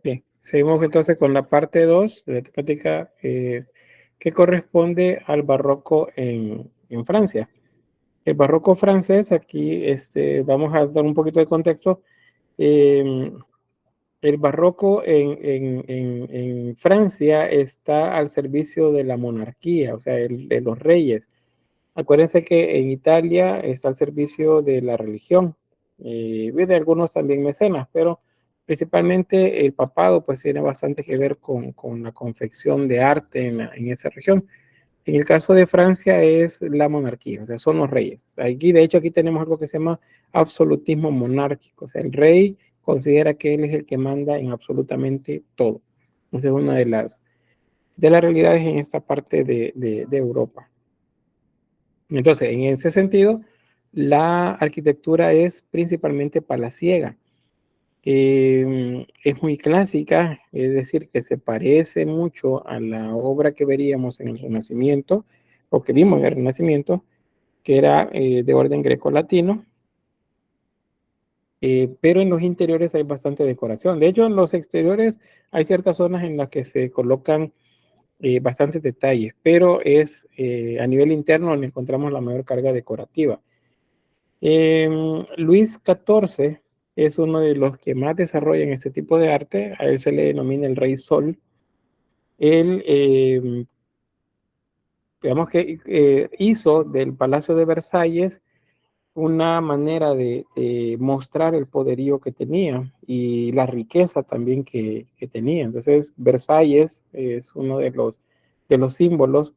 Bien, seguimos entonces con la parte 2 de la temática que corresponde al barroco en Francia. El barroco francés, aquí vamos a dar un poquito de contexto. El barroco en Francia está al servicio de la monarquía, o sea, de los reyes. Acuérdense que en Italia está al servicio de la religión, de algunos también mecenas, pero principalmente el papado pues tiene bastante que ver con la confección de arte en esa región. En el caso de Francia es la monarquía, o sea, son los reyes. Aquí, de hecho, aquí tenemos algo que se llama absolutismo monárquico, o sea, el rey considera que él es el que manda en absolutamente todo. Esa es una de las realidades en esta parte de Europa. Entonces, en ese sentido, la arquitectura es principalmente palaciega. Es muy clásica, es decir, que se parece mucho a la obra que veríamos en el Renacimiento, o que vimos en el Renacimiento, que era de orden greco-latino, pero en los interiores hay bastante decoración. De hecho, en los exteriores hay ciertas zonas en las que se colocan bastantes detalles, pero es a nivel interno donde encontramos la mayor carga decorativa. Luis XIV es uno de los que más desarrollan este tipo de arte, a él se le denomina el Rey Sol. Él, digamos que hizo del Palacio de Versalles una manera de mostrar el poderío que tenía y la riqueza también que tenía. Entonces, Versalles es uno de los símbolos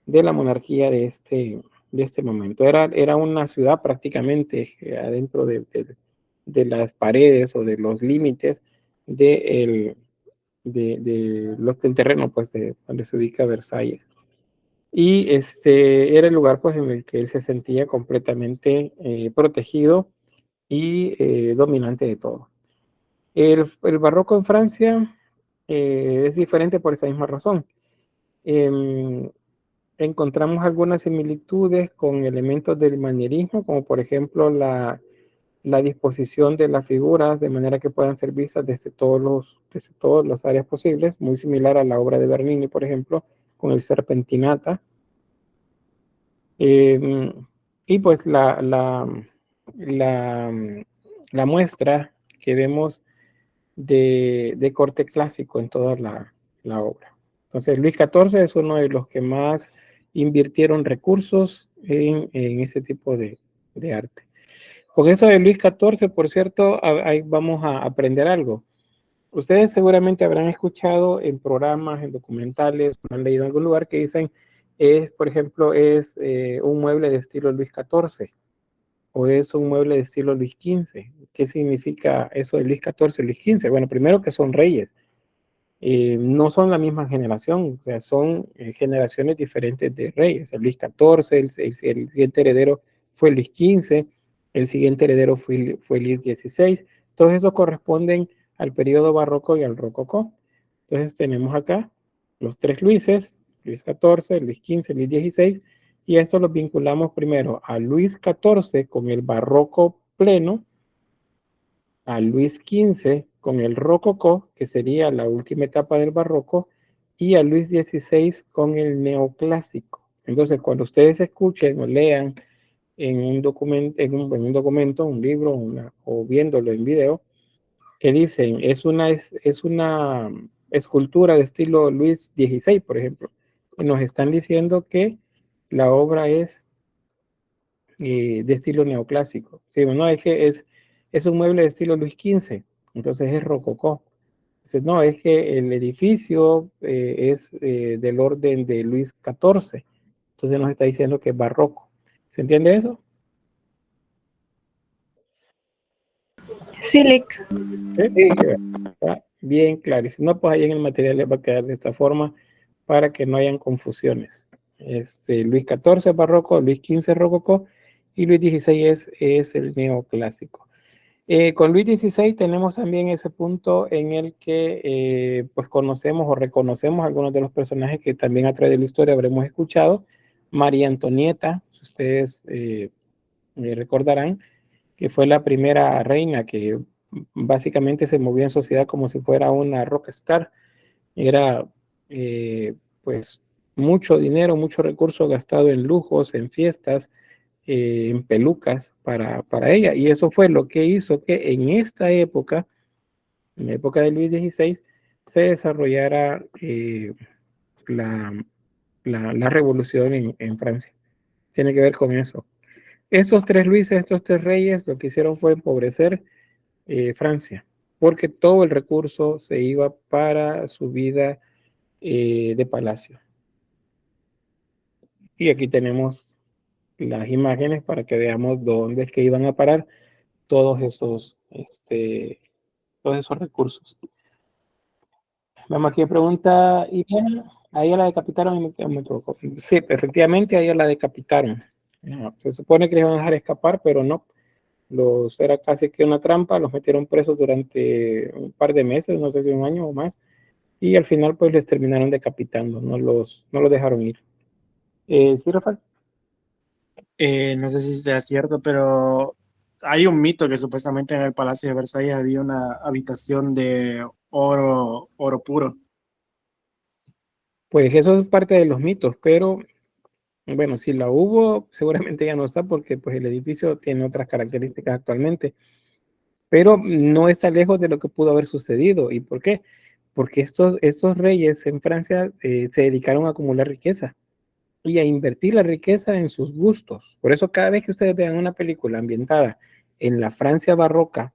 de la monarquía de este momento. Era una ciudad prácticamente adentro de las paredes o de los límites del terreno, pues, donde se ubica Versalles. Y era el lugar, pues, en el que él se sentía completamente protegido y dominante de todo. El barroco en Francia es diferente por esa misma razón. Em, Encontramos algunas similitudes con elementos del manierismo, como por ejemplo la disposición de las figuras de manera que puedan ser vistas desde todas las áreas posibles, muy similar a la obra de Bernini, por ejemplo, con el Serpentinata. Y pues la muestra que vemos de corte clásico en toda la obra. Entonces, Luis XIV es uno de los que más invirtieron recursos en ese tipo de arte. Con eso de Luis XIV, por cierto, ahí vamos a aprender algo. Ustedes seguramente habrán escuchado en programas, en documentales, han leído en algún lugar que dicen, por ejemplo, es un mueble de estilo Luis XIV o es un mueble de estilo Luis XV. ¿Qué significa eso de Luis XIV y Luis XV? Bueno, primero que son reyes. No son la misma generación, o sea, son generaciones diferentes de reyes. El Luis XIV, el siguiente heredero fue Luis XV, el siguiente heredero fue Luis XVI. Todos esos corresponden al periodo barroco y al rococó. Entonces tenemos acá los tres Luises, Luis XIV, Luis XV, Luis XVI, y esto los vinculamos primero a Luis XIV con el barroco pleno, a Luis XV con el rococó, que sería la última etapa del barroco, y a Luis XVI con el neoclásico. Entonces, cuando ustedes escuchen o lean en un documento, un libro, o viéndolo en video, que dicen es una escultura de estilo Luis XVI, por ejemplo, y nos están diciendo que la obra es de estilo neoclásico. Sí, bueno, es que es un mueble de estilo Luis XV, entonces es rococó. Entonces, no, es que el edificio es del orden de Luis XIV, entonces nos está diciendo que es barroco. ¿Se entiende eso? Sí, Lick. ¿Sí? Está bien claro. Y si no, pues ahí en el material les va a quedar de esta forma para que no hayan confusiones. Luis XIV es barroco, Luis XV es rococó y Luis XVI es el neoclásico. Con Luis XVI tenemos también ese punto en el que pues conocemos o reconocemos algunos de los personajes que también a través de la historia habremos escuchado. María Antonieta, si ustedes recordarán que fue la primera reina que básicamente se movía en sociedad como si fuera una rockstar. Era pues mucho dinero, mucho recurso gastado en lujos, en fiestas, en pelucas para ella. Y eso fue lo que hizo que en esta época, en la época de Luis XVI, se desarrollara la, la revolución en Francia. Tiene que ver con eso. Estos tres Luises, estos tres reyes, lo que hicieron fue empobrecer Francia, porque todo el recurso se iba para su vida de palacio. Y aquí tenemos las imágenes para que veamos dónde es que iban a parar todos todos esos recursos. Vamos aquí, pregunta Irene. A ella la decapitaron y me equivoco. Sí, efectivamente, a ella la decapitaron. Se supone que les iban a dejar escapar, pero no. Era casi que una trampa, los metieron presos durante un par de meses, no sé si un año o más, y al final pues les terminaron decapitando, no los dejaron ir. ¿Sí, Rafael? No sé si sea cierto, pero hay un mito que supuestamente en el Palacio de Versalles había una habitación de oro puro. Pues eso es parte de los mitos, pero bueno, si la hubo, seguramente ya no está porque pues el edificio tiene otras características actualmente, pero no está lejos de lo que pudo haber sucedido. ¿Y por qué? Porque estos reyes en Francia se dedicaron a acumular riqueza y a invertir la riqueza en sus gustos. Por eso cada vez que ustedes vean una película ambientada en la Francia barroca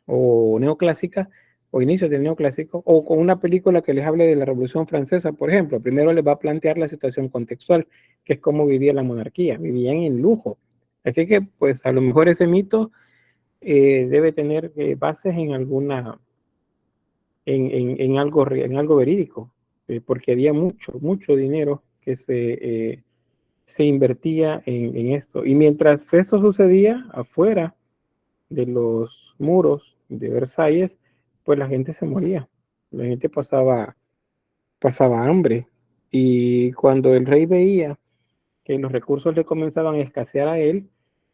o neoclásica, o inicios del neoclásico, o con una película que les hable de la Revolución Francesa, por ejemplo, primero les va a plantear la situación contextual, que es cómo vivía la monarquía, vivían en lujo. Así que, pues, a lo mejor ese mito debe tener bases en alguna, en algo verídico, porque había mucho dinero que se invertía en esto. Y mientras eso sucedía afuera de los muros de Versalles, pues la gente se moría, la gente pasaba hambre. Y cuando el rey veía que los recursos le comenzaban a escasear a él,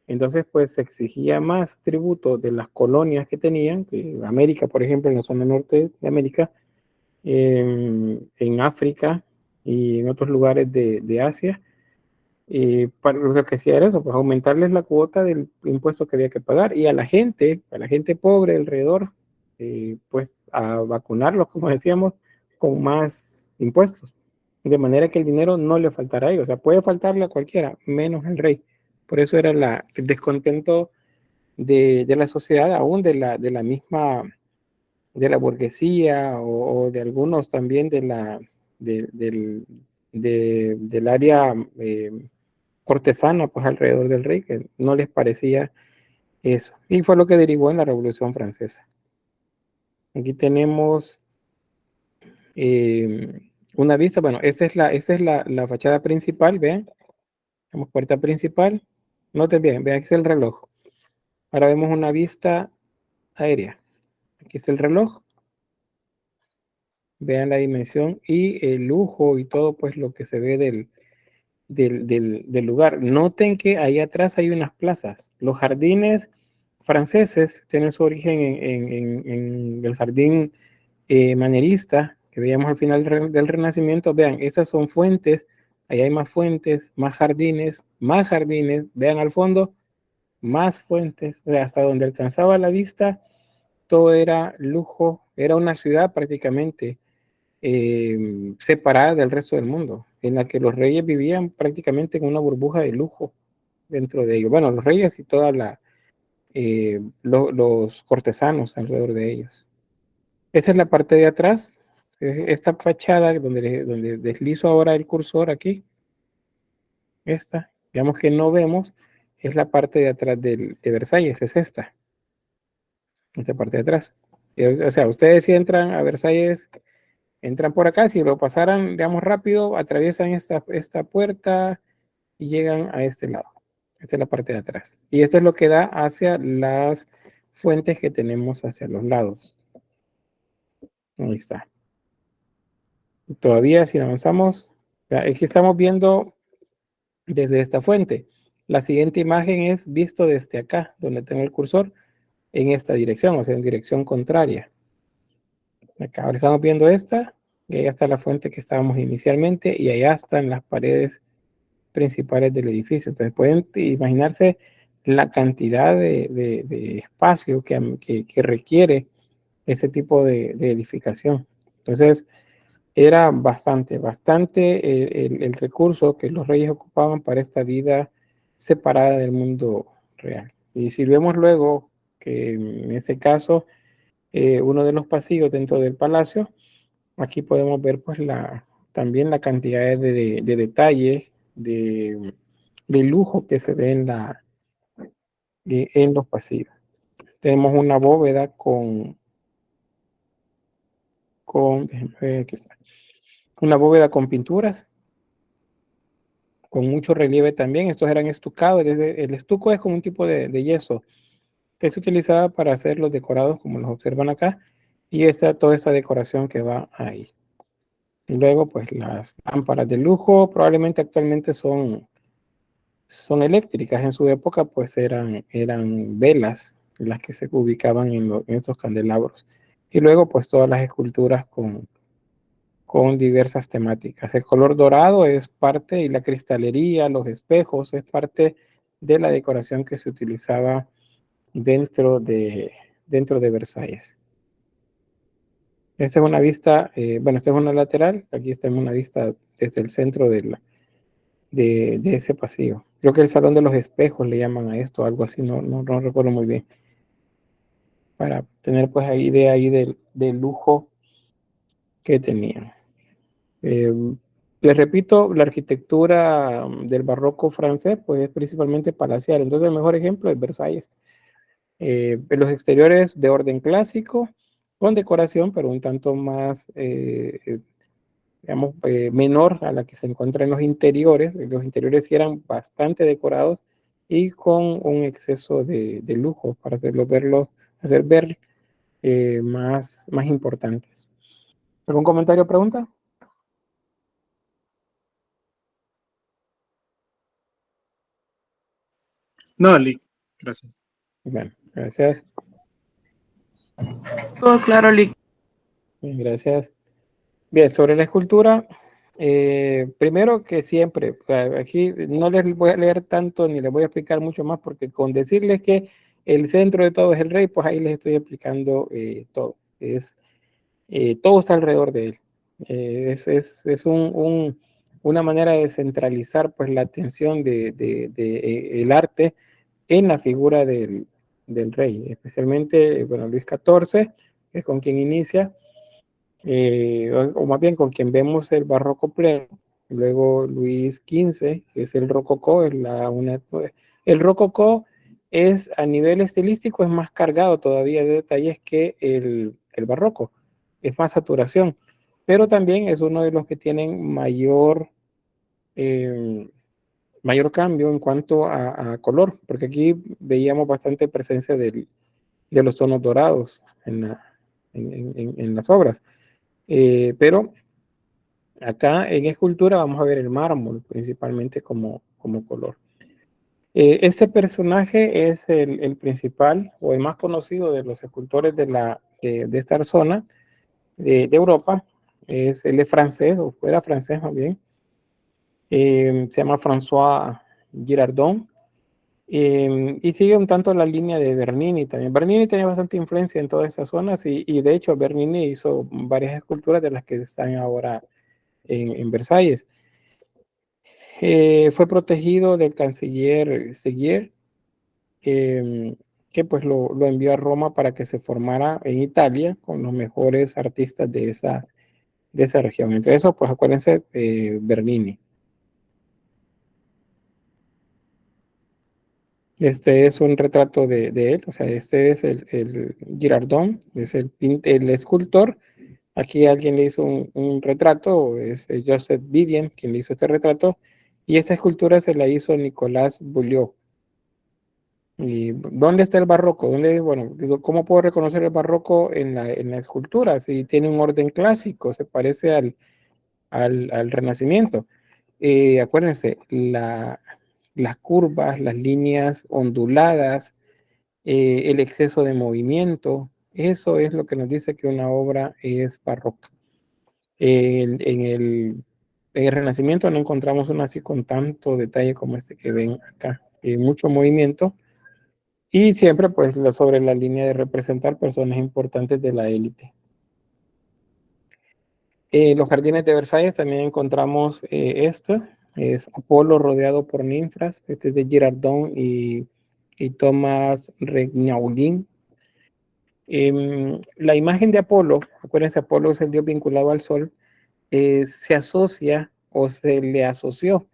entonces pues se exigía más tributo de las colonias que tenían, que América, por ejemplo, en la zona norte de América, en África y en otros lugares de Asia, para lo que hacía era eso, pues aumentarles la cuota del impuesto que había que pagar y a la gente pobre alrededor, pues a vacunarlos, como decíamos, con más impuestos, de manera que el dinero no le faltara a ellos, o sea, puede faltarle a cualquiera, menos al rey. Por eso era el descontento de la sociedad, aún de la misma, de la burguesía o de algunos también del área cortesana pues alrededor del rey, que no les parecía eso. Y fue lo que derivó en la Revolución Francesa. Aquí tenemos una vista, bueno, esta es la fachada principal, vean, tenemos puerta principal, noten bien, vean, aquí está el reloj. Ahora vemos una vista aérea. Aquí está el reloj. Vean la dimensión y el lujo y todo pues lo que se ve del lugar. Noten que ahí atrás hay unas plazas. Los jardines franceses tienen su origen en el jardín manierista que veíamos al final del Renacimiento. Vean, esas son fuentes, ahí hay más fuentes, más jardines. Vean al fondo, más fuentes, hasta donde alcanzaba la vista, todo era lujo, era una ciudad prácticamente separada del resto del mundo, en la que los reyes vivían prácticamente en una burbuja de lujo dentro de ellos. Bueno, los reyes y toda los cortesanos alrededor de ellos. Esa es la parte de atrás, esta fachada donde deslizo ahora el cursor aquí, esta, digamos que no vemos, es la parte de atrás de Versalles, es esta parte de atrás. O sea, ustedes si entran a Versalles, entran por acá, si lo pasaran, digamos, rápido, atraviesan esta puerta y llegan a este lado. Esta es la parte de atrás. Y esto es lo que da hacia las fuentes que tenemos hacia los lados. Ahí está. Todavía si avanzamos, aquí estamos viendo desde esta fuente. La siguiente imagen es visto desde acá, donde tengo el cursor, en esta dirección, o sea, en dirección contraria. Acá ahora estamos viendo esta, y allá está la fuente que estábamos inicialmente, y allá están las paredes principales del edificio. Entonces pueden imaginarse la cantidad de espacio que requiere ese tipo de edificación. Entonces, era bastante el recurso que los reyes ocupaban para esta vida separada del mundo real. Y si vemos luego que en este caso, uno de los pasillos dentro del palacio, aquí podemos ver pues también la cantidad de detalles, de lujo que se ve en los pasillos. Tenemos una bóveda déjenme ver, aquí está, una bóveda con pinturas, con mucho relieve también. Estos eran estucados. El estuco es como un tipo de yeso que se utilizaba para hacer los decorados como los observan acá, y toda esta decoración que va ahí. Y luego pues las lámparas de lujo probablemente actualmente son eléctricas. En su época pues eran velas las que se ubicaban en estos candelabros. Y luego pues todas las esculturas con diversas temáticas. El color dorado es parte, y la cristalería, los espejos, es parte de la decoración que se utilizaba dentro de Versalles. Esta es una vista, bueno, esta es una lateral, aquí está una vista desde el centro de ese pasillo. Creo que el salón de los espejos le llaman a esto, algo así, no recuerdo muy bien. Para tener pues idea ahí del lujo que tenían. Les repito, la arquitectura del barroco francés pues es principalmente palacial. Entonces el mejor ejemplo es Versalles. Los exteriores de orden clásico, con decoración, pero un tanto más, digamos, menor a la que se encuentra en los interiores. Los interiores sí eran bastante decorados y con un exceso de lujo para hacer ver más importantes. ¿Algún comentario o pregunta? No, Lick, gracias. Bueno, gracias. Todo claro, Lick. Bien, gracias. Bien, sobre la escultura, primero que siempre, aquí no les voy a leer tanto ni les voy a explicar mucho más, porque con decirles que el centro de todo es el rey, pues ahí les estoy explicando todo. Todo está alrededor de él. Es una manera de centralizar pues la atención el arte en la figura del rey, especialmente, bueno, Luis XIV, que es con quien inicia, o más bien con quien vemos el barroco pleno. Luego Luis XV, que es el rococó, el rococó es a nivel estilístico, es más cargado todavía de detalles que el barroco, es más saturación, pero también es uno de los que tienen mayor cambio en cuanto a color, porque aquí veíamos bastante presencia de los tonos dorados en las obras. Pero acá en escultura vamos a ver el mármol principalmente como color. Este personaje es el principal o el más conocido de los escultores de esta zona de Europa. Él es francés, o fuera francés más bien. Se llama François Girardon. Y sigue un tanto la línea de Bernini también. Bernini tenía bastante influencia en todas esas zonas, y de hecho Bernini hizo varias esculturas de las que están ahora en Versalles. Fue protegido del canciller Seguier, que pues lo envió a Roma para que se formara en Italia con los mejores artistas de esa región. Entre eso, pues acuérdense, Bernini. Este es un retrato de él, o sea, este es el Girardon, es el escultor. Aquí alguien le hizo un retrato, es Joseph Vivian quien le hizo este retrato, y esta escultura se la hizo Nicolas Bouliot. ¿Y dónde está el barroco? Bueno, ¿cómo puedo reconocer el barroco en la escultura? Si tiene un orden clásico, se parece al Renacimiento. acuérdense, las curvas, las líneas onduladas, el exceso de movimiento, eso es lo que nos dice que una obra es barroca. En el Renacimiento no encontramos una así con tanto detalle como este que ven acá. Mucho movimiento y siempre pues sobre la línea de representar personas importantes de la élite. Los jardines de Versalles también encontramos esto. Es Apolo rodeado por ninfas. Este es de Girardon y Thomas Regnaulin. La imagen de Apolo, acuérdense, Apolo es el dios vinculado al sol, se asocia o se le asoció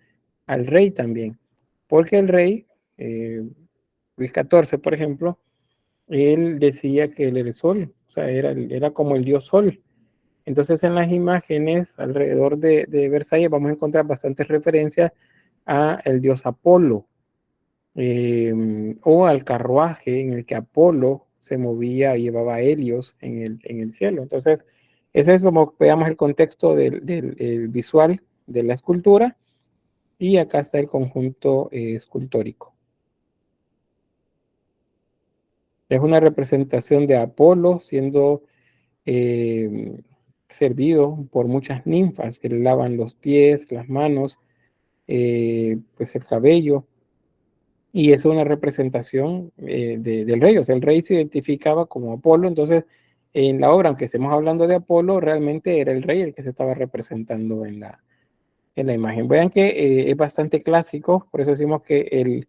al rey también, porque el rey, Luis XIV, por ejemplo, él decía que él era el sol, o sea, era como el dios sol. Entonces en las imágenes alrededor de Versalles vamos a encontrar bastantes referencias a el dios Apolo, o al carruaje en el que Apolo se movía y llevaba a Helios en el cielo. Entonces, ese es como veamos el contexto del visual de la escultura, y acá está el conjunto escultórico. Es una representación de Apolo siendo servido por muchas ninfas que le lavan los pies, las manos, pues el cabello, y es una representación del rey. O sea, el rey se identificaba como Apolo. Entonces en la obra, aunque estemos hablando de Apolo, realmente era el rey el que se estaba representando en la imagen. Vean que es bastante clásico, por eso decimos que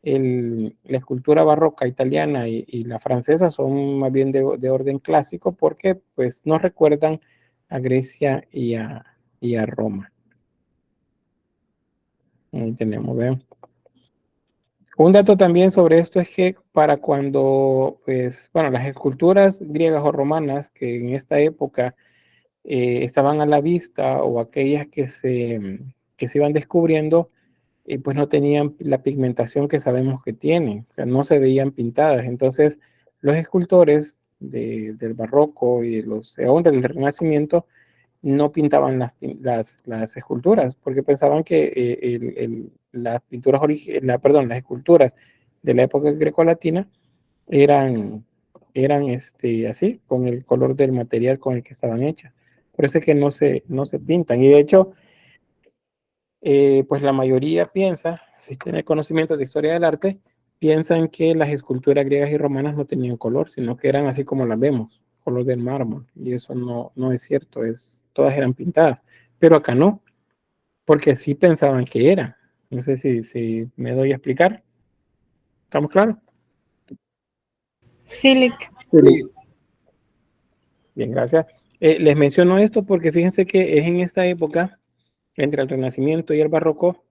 la escultura barroca italiana y la francesa son más bien de orden clásico, porque pues nos recuerdan a Grecia y a Roma. Ahí tenemos, vean. Un dato también sobre esto es que para cuando, pues, bueno, las esculturas griegas o romanas que en esta época estaban a la vista, o aquellas que se iban descubriendo, pues no tenían la pigmentación que sabemos que tienen, o sea, no se veían pintadas. Entonces, los escultores del barroco y de los hombres del Renacimiento no pintaban las esculturas, porque pensaban que las pinturas las esculturas de la época grecolatina eran así, con el color del material con el que estaban hechas. Por eso es que no se pintan. Y de hecho, pues la mayoría piensa, si tiene conocimiento de historia del arte, piensan que las esculturas griegas y romanas no tenían color, sino que eran así como las vemos, color del mármol. Y eso no es cierto, todas eran pintadas. Pero acá no, porque sí pensaban que eran. No sé si me doy a explicar. ¿Estamos claros? Sí, Lick. Sí. Bien, gracias. Les menciono esto porque fíjense que es en esta época, entre el Renacimiento y el Barroco,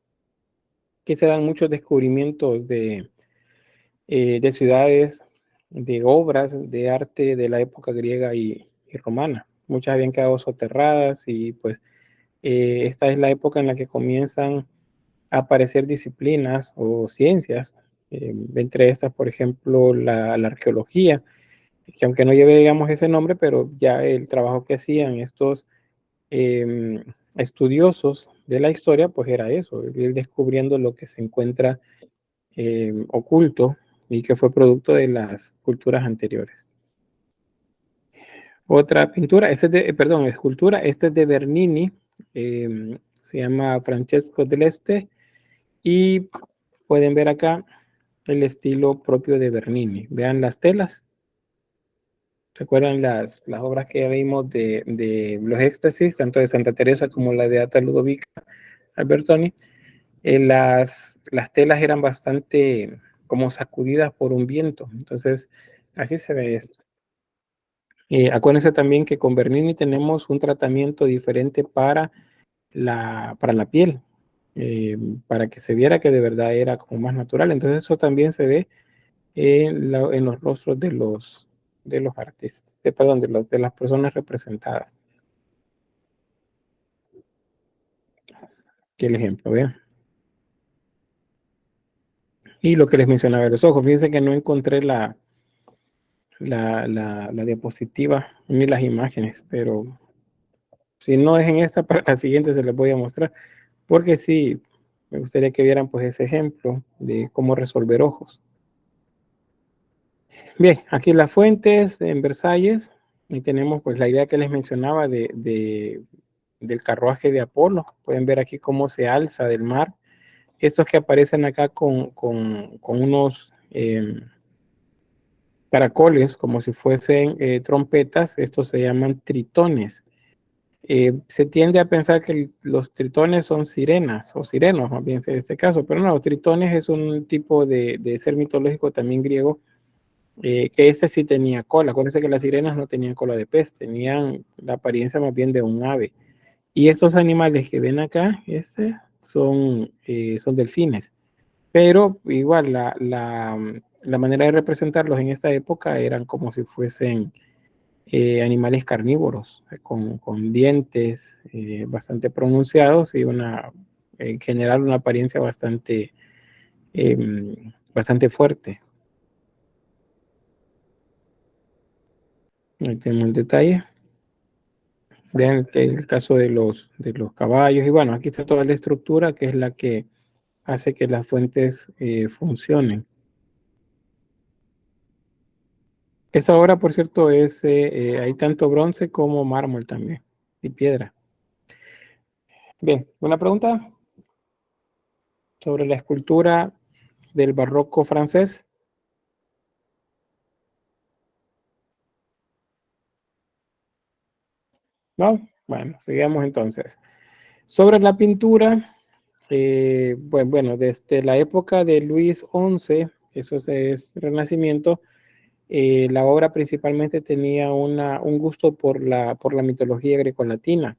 que se dan muchos descubrimientos de ciudades, de obras de arte de la época griega y romana. Muchas habían quedado soterradas, y pues esta es la época en la que comienzan a aparecer disciplinas o ciencias, entre estas, por ejemplo, la arqueología, que aunque no lleve, digamos, ese nombre, pero ya el trabajo que hacían estos estudiosos de la historia, pues era eso, ir descubriendo lo que se encuentra oculto y que fue producto de las culturas anteriores. Otra pintura, escultura, este es de Bernini, se llama Francesco dell'Este, y pueden ver acá el estilo propio de Bernini. Vean las telas. ¿Recuerdan las obras que ya vimos de los éxtasis, tanto de Santa Teresa como la de Ata Ludovica Albertoni? Las telas eran bastante como sacudidas por un viento. Entonces, así se ve esto. Acuérdense también que con Bernini tenemos un tratamiento diferente para la piel, para que se viera que de verdad era como más natural. Entonces, eso también se ve en los rostros de los artistas, perdón, de las personas representadas. Aquí el ejemplo, vean. Y lo que les mencionaba de los ojos, fíjense que no encontré la diapositiva ni las imágenes, pero si no es en esta, para la siguiente se les voy a mostrar, porque sí, me gustaría que vieran pues ese ejemplo de cómo resolver ojos. Bien, aquí las fuentes en Versalles, y tenemos pues la idea que les mencionaba del carruaje de Apolo. Pueden ver aquí cómo se alza del mar. Estos que aparecen acá con unos caracoles, como si fuesen trompetas, estos se llaman tritones. Se tiende a pensar que los tritones son sirenas o sirenos, más bien en este caso, pero no, tritones es un tipo de ser mitológico también griego, que este sí tenía cola. Acuérdense que las sirenas no tenían cola de pez, tenían la apariencia más bien de un ave. Y estos animales que ven acá, son delfines. Pero igual la manera de representarlos en esta época eran como si fuesen animales carnívoros, con dientes bastante pronunciados y en general una apariencia bastante fuerte. Ahí tenemos el detalle. Vean el caso de los caballos. Y bueno, aquí está toda la estructura que es la que hace que las fuentes funcionen. Esa obra, por cierto, hay tanto bronce como mármol también y piedra. Bien, una pregunta sobre la escultura del barroco francés. ¿No? Bueno, sigamos entonces. Sobre la pintura, bueno, desde la época de Luis XI, eso es Renacimiento, la obra principalmente tenía un gusto por la mitología grecolatina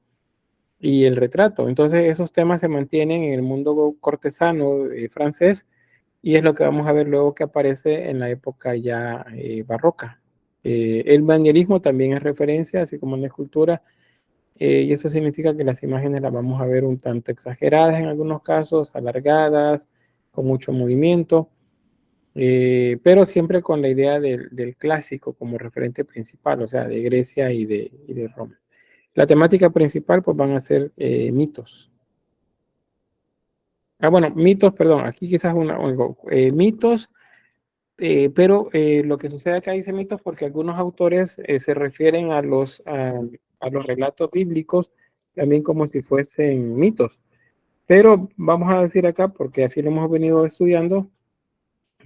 y el retrato. Entonces, esos temas se mantienen en el mundo cortesano francés y es lo que vamos a ver luego que aparece en la época ya barroca. El manierismo también es referencia, así como en la escultura, y eso significa que las imágenes las vamos a ver un tanto exageradas en algunos casos, alargadas, con mucho movimiento, pero siempre con la idea del clásico como referente principal, o sea, de Grecia y de Roma. La temática principal pues van a ser mitos. Bueno, mitos, perdón, aquí quizás mitos, pero lo que sucede acá dice mitos porque algunos autores se refieren a los relatos bíblicos también como si fuesen mitos. Pero vamos a decir acá, porque así lo hemos venido estudiando,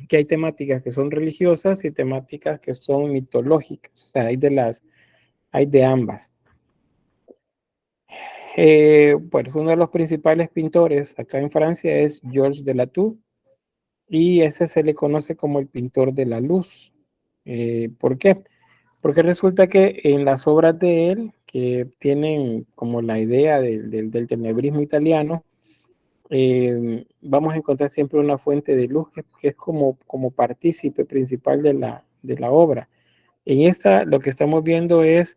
que hay temáticas que son religiosas y temáticas que son mitológicas. O sea, hay de ambas. Bueno, uno de los principales pintores acá en Francia es Georges de Latour y ese se le conoce como el pintor de la luz. ¿Por qué? Porque resulta que en las obras de él, que tienen como la idea del tenebrismo italiano, vamos a encontrar siempre una fuente de luz que es como partícipe principal de la obra. En esta lo que estamos viendo es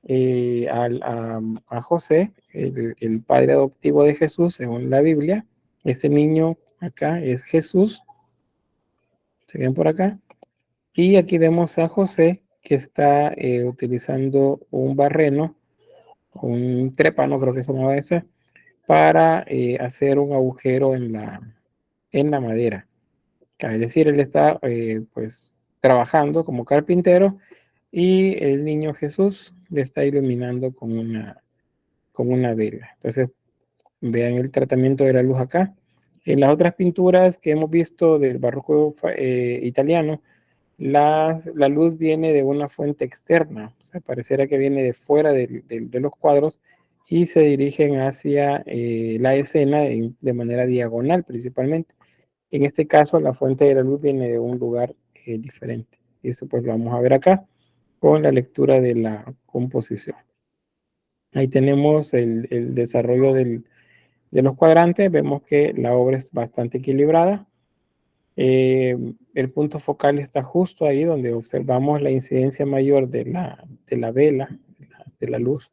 a José, el padre adoptivo de Jesús, según la Biblia. Este niño acá es Jesús, se ven por acá. Y aquí vemos a José que está utilizando un barreno, un trépano, creo que se llamaba ese, para hacer un agujero en la madera. Es decir, él está pues trabajando como carpintero y el niño Jesús le está iluminando con una vela. Entonces, vean el tratamiento de la luz acá. En las otras pinturas que hemos visto del barroco italiano, la luz viene de una fuente externa, o sea, pareciera que viene de fuera de los cuadros y se dirigen hacia la escena de manera diagonal principalmente. En este caso, la fuente de la luz viene de un lugar diferente. Y eso pues lo vamos a ver acá con la lectura de la composición. Ahí tenemos el desarrollo de los cuadrantes. Vemos que la obra es bastante equilibrada. El punto focal está justo ahí donde observamos la incidencia mayor de la vela, de la luz.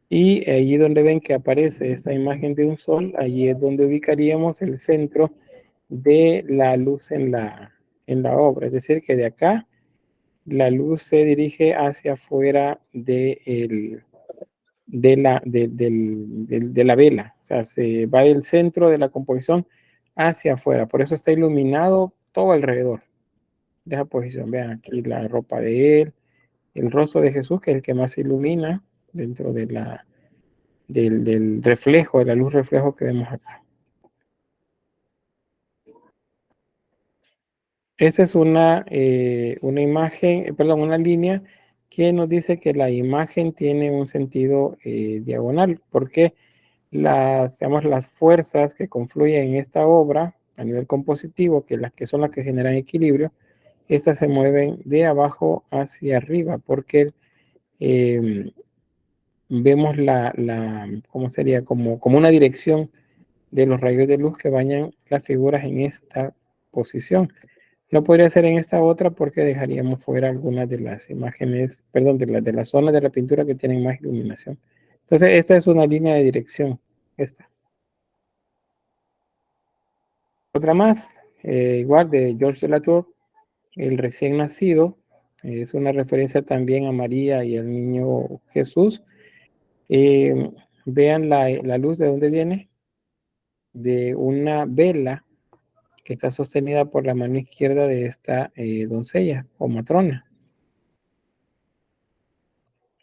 Y allí donde ven que aparece esa imagen de un sol, allí es donde ubicaríamos el centro de la luz en la obra. Es decir, que de acá la luz se dirige hacia afuera de la vela. O sea, se va del centro de la composición hacia afuera. Por eso está iluminado todo alrededor de esa posición. Vean aquí la ropa de él, el rostro de Jesús, que es el que más se ilumina dentro de del reflejo, de la luz reflejo que vemos acá. Esta es una imagen, perdón, una línea que nos dice que la imagen tiene un sentido diagonal, porque digamos, las fuerzas que confluyen en esta obra a nivel compositivo, que son las que generan equilibrio, estas se mueven de abajo hacia arriba, porque vemos ¿cómo sería? Como una dirección de los rayos de luz que bañan las figuras en esta posición. No podría ser en esta otra porque dejaríamos fuera algunas de las imágenes, perdón, de las zonas de la pintura que tienen más iluminación. Entonces, esta es una línea de dirección. Esta. Otra más, igual de Georges de Latour, el recién nacido, es una referencia también a María y al niño Jesús. Vean la luz de dónde viene, de una vela que está sostenida por la mano izquierda de esta doncella o matrona.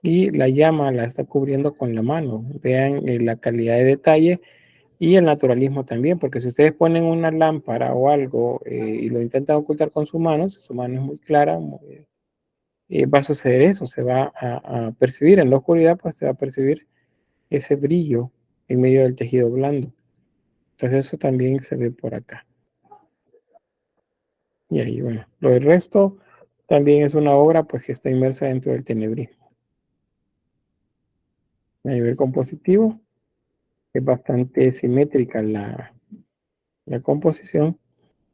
Y la llama la está cubriendo con la mano. Vean la calidad de detalle y el naturalismo también, porque si ustedes ponen una lámpara o algo y lo intentan ocultar con su mano, si su mano es muy clara, va a suceder eso, se va a percibir en la oscuridad, pues se va a percibir ese brillo en medio del tejido blando. Entonces eso también se ve por acá. Y ahí, bueno, lo del resto también es una obra pues que está inmersa dentro del tenebrismo. A nivel compositivo es bastante simétrica la composición,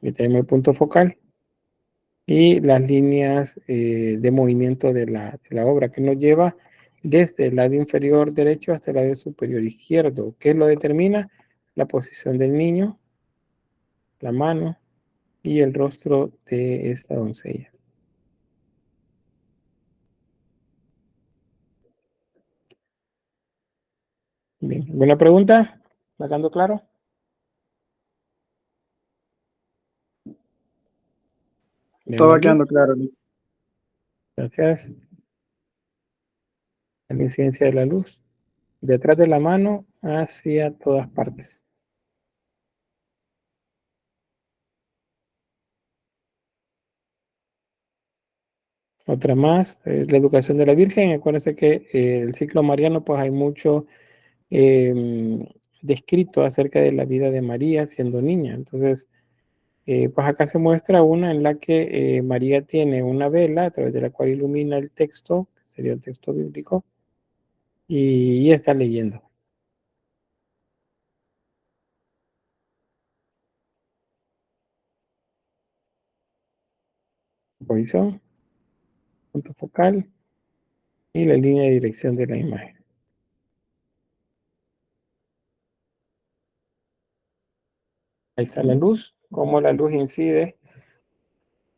y tenemos el punto focal y las líneas de movimiento de la obra que nos lleva desde el lado inferior derecho hasta el lado superior izquierdo. ¿Qué lo determina? La posición del niño, la mano y el rostro de esta doncella. Bien, ¿alguna pregunta? ¿Va quedando claro? Todo va quedando claro. Gracias. La incidencia de la luz. Detrás de la mano hacia todas partes. Otra más es la educación de la Virgen. Acuérdense que el ciclo mariano, pues hay mucho descrito acerca de la vida de María siendo niña. Entonces, pues acá se muestra una en la que María tiene una vela a través de la cual ilumina el texto, que sería el texto bíblico, y está leyendo. Posición, punto focal y la línea de dirección de la imagen. Ahí está la luz, cómo la luz incide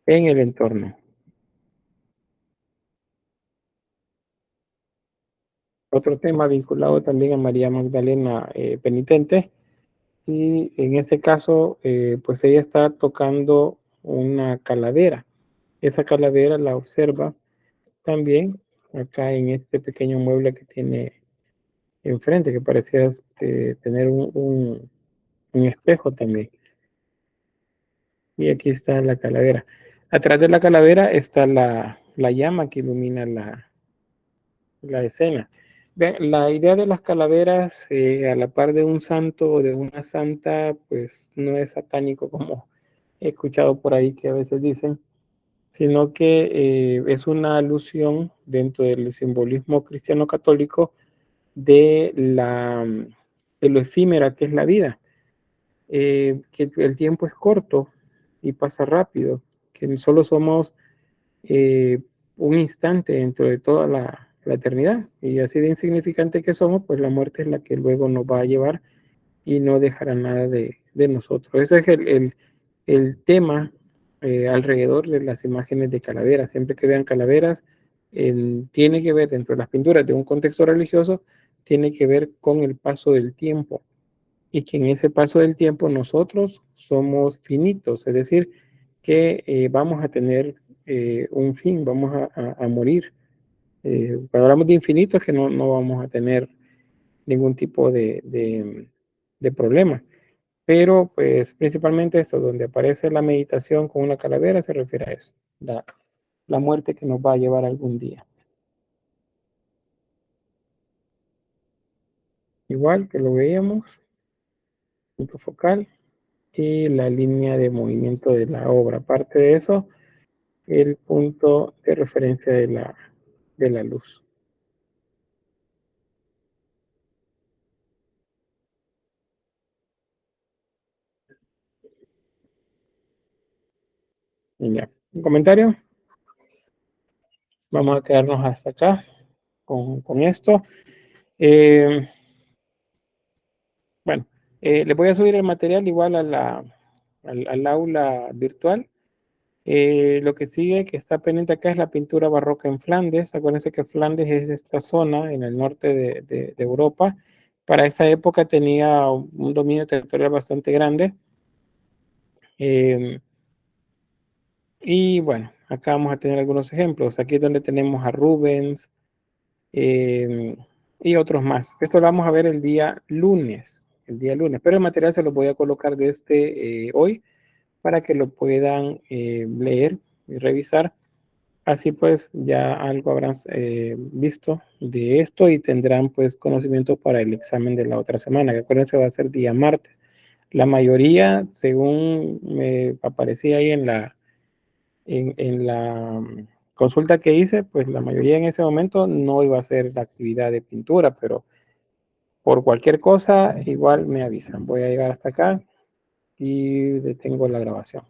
en el entorno. Otro tema vinculado también a María Magdalena penitente, y en este caso, pues ella está tocando una calavera. Esa calavera la observa también acá en este pequeño mueble que tiene enfrente, que parecía tener un espejo también. Y aquí está la calavera. Atrás de la calavera está la llama que ilumina la escena. Vean, la idea de las calaveras a la par de un santo o de una santa, pues no es satánico como he escuchado por ahí que a veces dicen, sino que es una alusión dentro del simbolismo cristiano católico de lo efímera que es la vida, que el tiempo es corto y pasa rápido, que solo somos un instante dentro de toda la eternidad, y así de insignificante que somos, pues la muerte es la que luego nos va a llevar y no dejará nada de nosotros. Ese es el tema alrededor de las imágenes de calaveras. Siempre que vean calaveras, tiene que ver dentro de las pinturas de un contexto religioso, tiene que ver con el paso del tiempo, y que en ese paso del tiempo nosotros somos finitos, es decir, que vamos a tener un fin, vamos a morir. Cuando hablamos de infinito es que no vamos a tener ningún tipo de problema. Pero pues principalmente esto, donde aparece la meditación con una calavera, se refiere a eso, la muerte que nos va a llevar algún día. Igual que lo veíamos, punto focal y la línea de movimiento de la obra. Aparte de eso, el punto de referencia de la luz. Y ya. ¿Un comentario? Vamos a quedarnos hasta acá con esto. Bueno, les voy a subir el material igual al aula virtual. Lo que sigue, que está pendiente acá, es la pintura barroca en Flandes. Acuérdense que Flandes es esta zona en el norte de Europa. Para esa época tenía un dominio territorial bastante grande. Y bueno, acá vamos a tener algunos ejemplos. Aquí es donde tenemos a Rubens y otros más. Esto lo vamos a ver el día lunes. Pero el material se lo voy a colocar desde hoy para que lo puedan leer y revisar. Así pues ya algo habrán visto de esto y tendrán pues conocimiento para el examen de la otra semana, que acuérdense va a ser día martes. La mayoría, según me aparecía ahí en la consulta que hice, pues la mayoría en ese momento no iba a hacer la actividad de pintura, pero por cualquier cosa igual me avisan. Voy a llegar hasta acá y detengo la grabación.